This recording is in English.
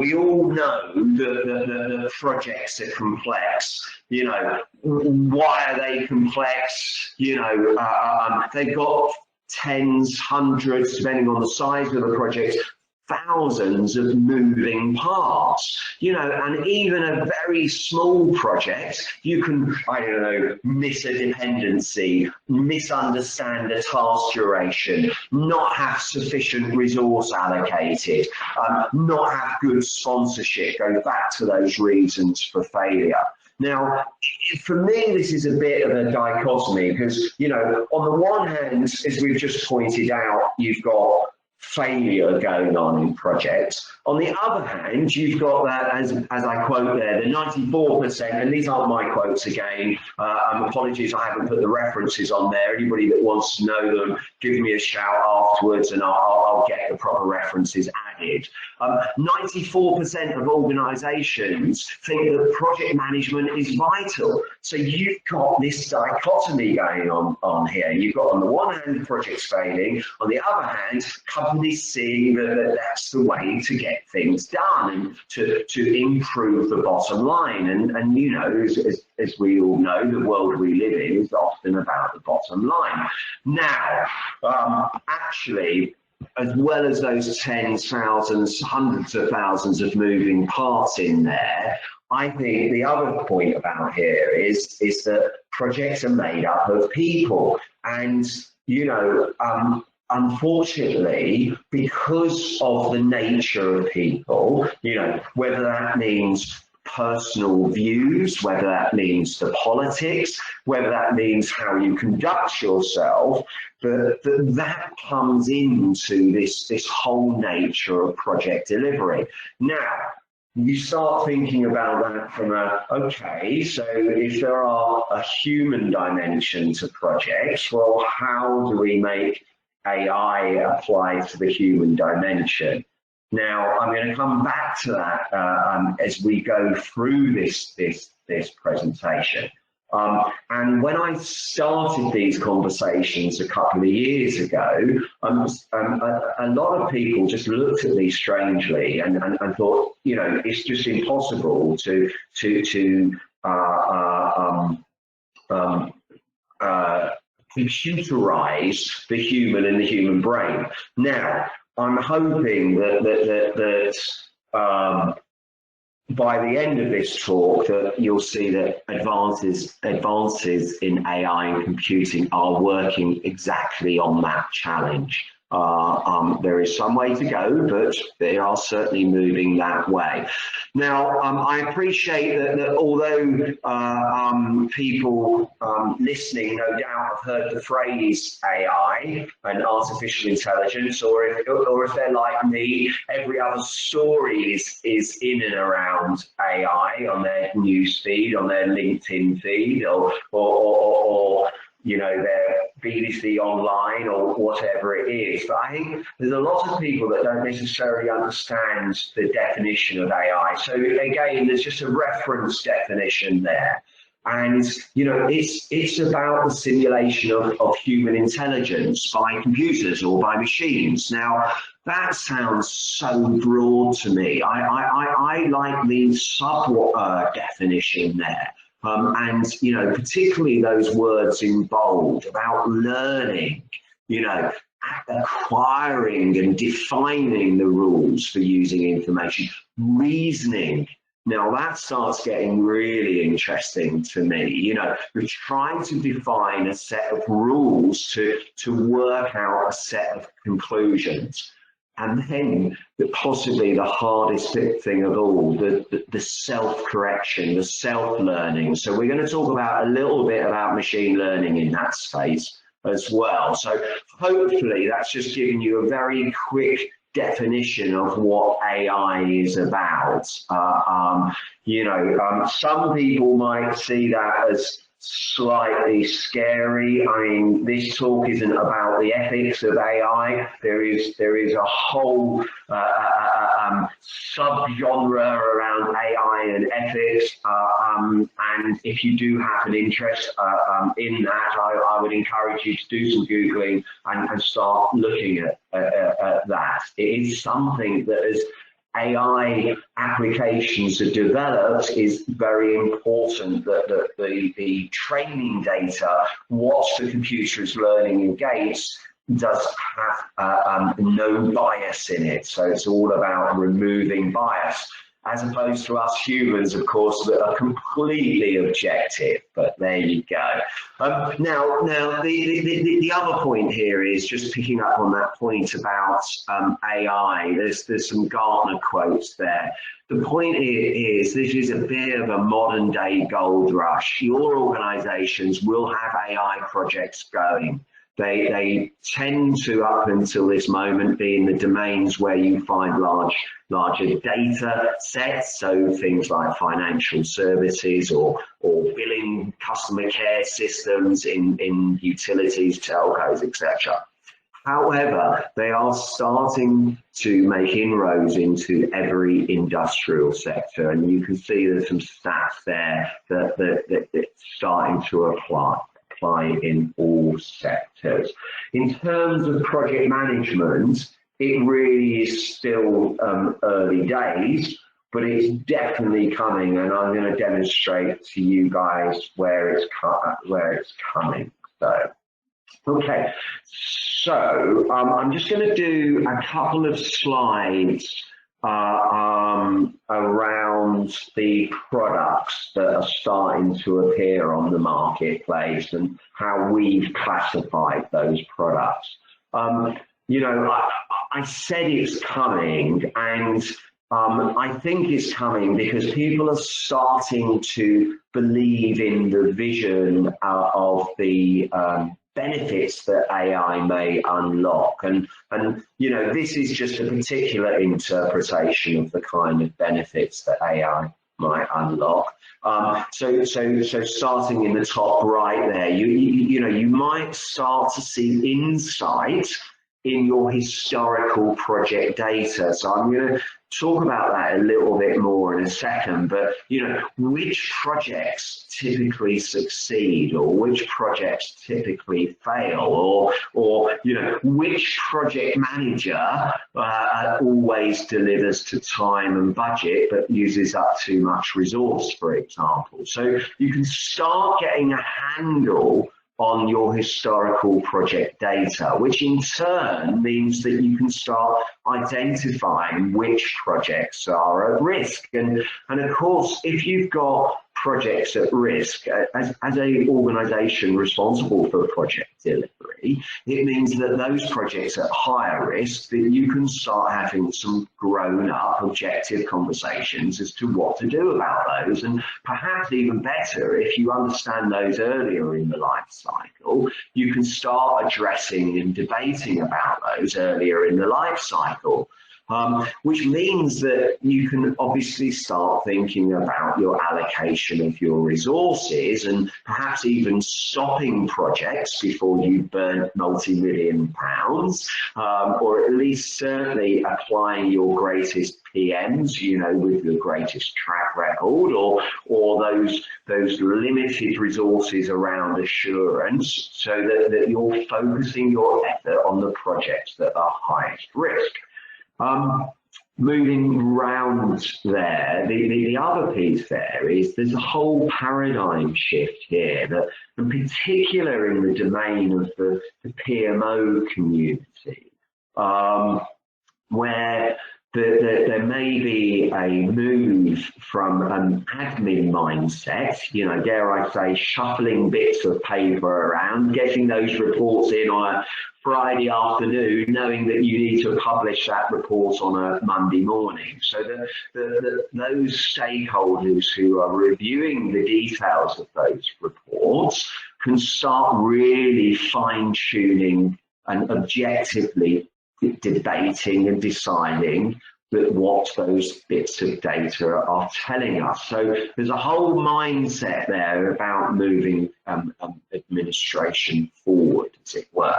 We all know that the projects are complex. You know, why are they complex? You know, they've got tens, hundreds, depending on the size of the project, thousands of moving parts, you know, and even a very small project, you can, I don't know, miss a dependency, misunderstand a task duration, not have sufficient resource allocated, not have good sponsorship, go back to those reasons for failure. Now, for me, this is a bit of a dichotomy because, you know, on the one hand, as we've just pointed out, you've got failure going on in projects. On the other hand, you've got that, as I quote there, the 94%, and these aren't my quotes again, apologies I haven't put the references on there. Anybody that wants to know them, give me a shout afterwards and I'll get the proper references added. 94% of organisations think that project management is vital. So you've got this dichotomy going on here. You've got on the one hand projects failing, on the other hand companies seeing that that's the way to get things done and to improve the bottom line. And you know, as we all know, the world we live in is often about the bottom line. Now, actually, as well as those tens, thousands, hundreds of thousands of moving parts in there, I think the other point about here is that projects are made up of people. And, you know, unfortunately, because of the nature of people, you know, whether that means personal views, whether that means the politics, whether that means how you conduct yourself, that comes into this whole nature of project delivery. Now, you start thinking about that from okay, so if there are a human dimension to projects, well, how do we make AI apply to the human dimension? Now, I'm going to come back to that as we go through this presentation. And when I started these conversations a couple of years ago, a lot of people just looked at me strangely and thought, you know, it's just impossible to computerize the human and the human brain. Now, I'm hoping that by the end of this talk that you'll see that advances in AI and computing are working exactly on that challenge. There is some way to go, but they are certainly moving that way. Now, I appreciate that although people listening no doubt have heard the phrase AI and artificial intelligence, or if they're like me, every other story is in and around AI on their news feed, on their LinkedIn feed, or you know, their BBC Online or whatever it is. But I think there's a lot of people that don't necessarily understand the definition of AI. So again, there's just a reference definition there. And, you know, it's about the simulation of human intelligence by computers or by machines. Now, that sounds so broad to me. I like the sub definition there. And, you know, particularly those words in bold about learning, you know, acquiring and defining the rules for using information, reasoning. Now that starts getting really interesting to me. You know, we're trying to define a set of rules to work out a set of conclusions. And then possibly the hardest thing of all, the self-correction, the self-learning. So we're going to talk about a little bit about machine learning in that space as well. So hopefully that's just giving you a very quick definition of what AI is about. You know, some people might see that as slightly scary. I mean, this talk isn't about the ethics of AI. There is a whole subgenre around AI and ethics. And if you do have an interest in that, I would encourage you to do some Googling and start looking at that. It is something that AI applications are developed, is very important that the training data, what the computer is learning against, does have no bias in it. So it's all about removing bias, as opposed to us humans, of course, that are completely objective. But there you go. Now the other point here is just picking up on that point about AI. There's some Gartner quotes there. The point is this is a bit of a modern day gold rush. Your organizations will have AI projects going. They tend to, up until this moment, be in the domains where you find larger data sets, so things like financial services or billing, customer care systems in utilities, telcos, etc. However, they are starting to make inroads into every industrial sector, and you can see there's some stats there that it's starting to apply in all sectors. In terms of project management, it really is still early days, but it's definitely coming, and I'm going to demonstrate to you guys where it's coming. So, okay, so I'm just going to do a couple of slides around the products that are starting to appear on the marketplace and how we've classified those products. You know, I said it's coming, and I think it's coming because people are starting to believe in the vision of the benefits that AI may unlock, and you know, this is just a particular interpretation of the kind of benefits that AI might unlock. So starting in the top right there, you know, you might start to see insight in your historical project data. So I'm going to talk about that a little bit more in a second, but you know, which projects typically succeed or which projects typically fail, or you know, which project manager always delivers to time and budget but uses up too much resource, for example. So you can start getting a handle on your historical project data, which in turn means that you can start identifying which projects are at risk. And of course, if you've got projects at risk, as an organization responsible for project delivery, it means that those projects at higher risk, that you can start having some grown-up objective conversations as to what to do about those. And perhaps even better, if you understand those earlier in the life cycle, you can start addressing and debating about those earlier in the life cycle. Which means that you can obviously start thinking about your allocation of your resources and perhaps even stopping projects before you burn multi-million pounds, or at least certainly applying your greatest PMs, you know, with the greatest track record, or those limited resources around assurance, so that you're focusing your effort on the projects that are highest risk. Moving round there, the other piece there is there's a whole paradigm shift here, that in particular in the domain of the PMO community, where there may be a move from an admin mindset, you know, dare I say, shuffling bits of paper around, getting those reports in on a Friday afternoon, knowing that you need to publish that report on a Monday morning. So those stakeholders who are reviewing the details of those reports can start really fine-tuning and objectively debating and deciding that what those bits of data are telling us. So there's a whole mindset there about moving administration forward, as it were.